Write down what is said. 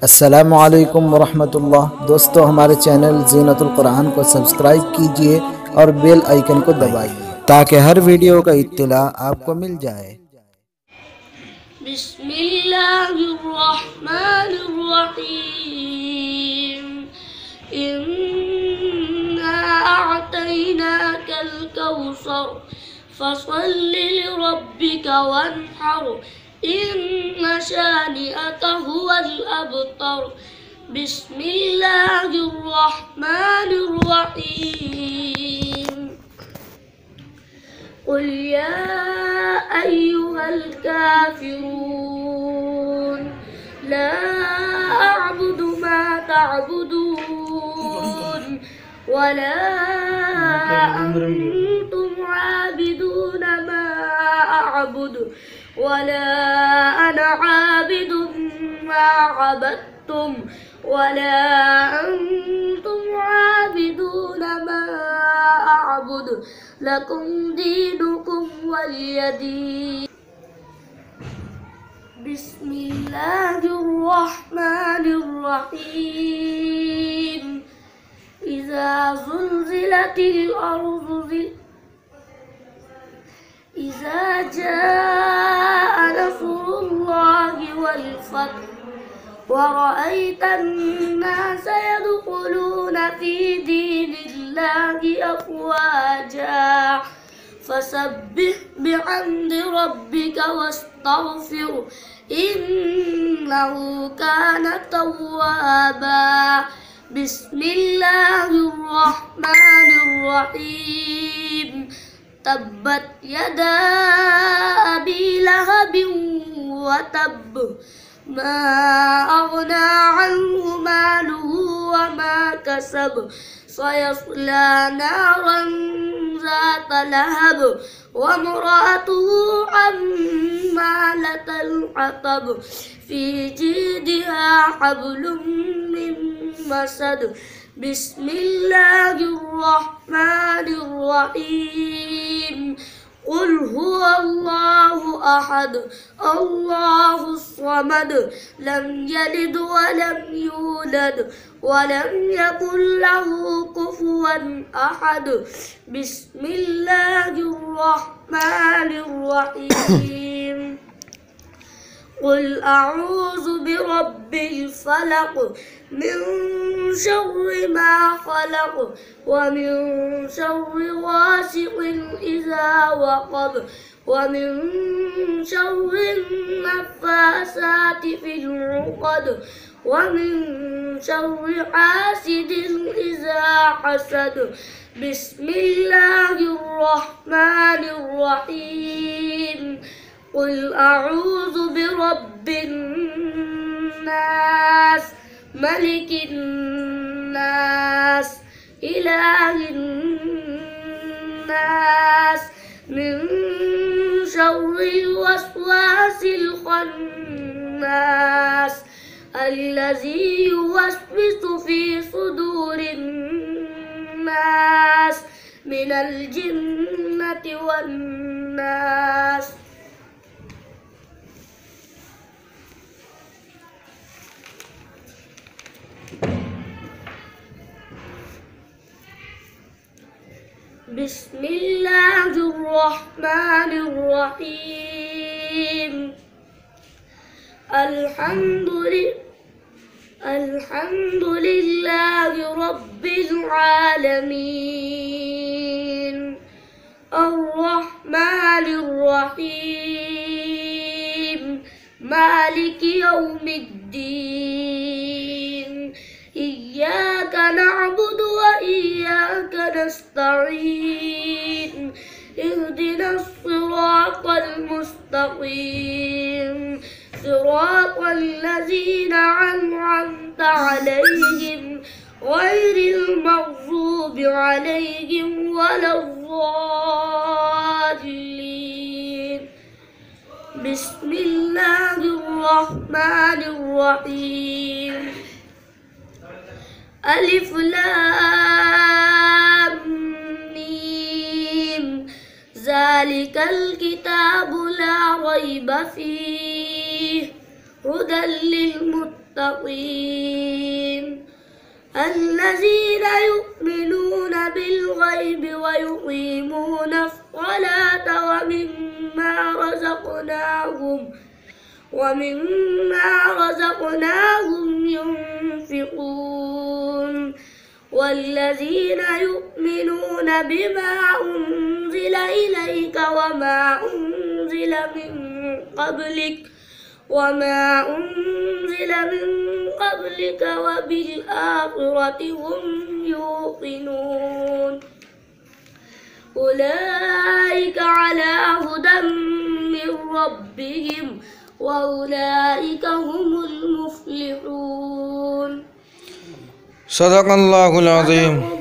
अस्सलामुअलैकुम वरहमतुल्लाह। दोस्तों, हमारे चैनल ज़ीनतुल कुरान को सब्सक्राइब कीजिए और बेल आइकन को दबाइए ताकि हर वीडियो का इत्तिला आपको मिल जाए। बिस्मिल्लाहिर्रहमानिर्रहीम। इन्ना अअतैनाकल कौसर फसल्लि लिरब्बिका वन्हर इन्न शानिअका हुवल अबतर। बिस्मिल्लाहिर्रहमानिर्रहीम। قل يا أيها الكافرون لا أعبد ما تعبدون ولا أنتم عابدون ما أعبد ولا أنا عابد ما عبدتم ولا أنتم عابدون ما أعبد لكم دينكم ولي دين. بسم الله الرحمن الرحيم. إذا زلزلت الأرض إذا جاء نصر الله والفتح ورأيت الناس يدخلون في دين الله أفواجا فسبح بحمد ربك واستغفره إنه كان توابا. بسم الله الرحمن الرحيم. تبت يدا أبي لهب وتب ما أغنى عنه ماله وما كسب سيصلى نارا ذات لهب وامرأته حمالة الحطب في جيدها حبل من مسد. بسم الله الرحمن الرحيم. قل هو الله أحد الله الصمد لم يلد ولم يولد ولم يكن له كفوا أحد. بسم الله الرحمن الرحيم. قل أعوذ برب الفلق من شر ما خلق ومن شر غاسق إذا وقب ومن شر النفاثات في العقد ومن شر حاسد إذا حسد. بسم الله الرحمن الرحيم. قل أعوذ برب الناس ملك الناس إله الناس من شر الوسواس الخناس الذي يوسوس في صدور الناس من الجنة والناس. بسم الله الرحمن الرحيم. الحمد لله رب العالمين الرحمن الرحيم مالك يوم الدين. إياك نعبد وإياك نستعين. اهدنا الصراط المستقيم صراط الذين أنعمت عليهم غير المغضوب عليهم ولا الضالين. بسم الله الرحمن الرحيم. ألف لام ميم. ذلك الكتاب لا ريب فيه هدى للمتقين المتقين الذين يؤمنون بالغيب ويقيمون الصلاة ومما رزقناهم ينفقون والذين يؤمنون بما أنزل إليك وما أنزل من قبلك وبالآخرة هم يوقنون أولئك على هدى من ربهم وأولئك هم المفلحون. صدق الله العظيم.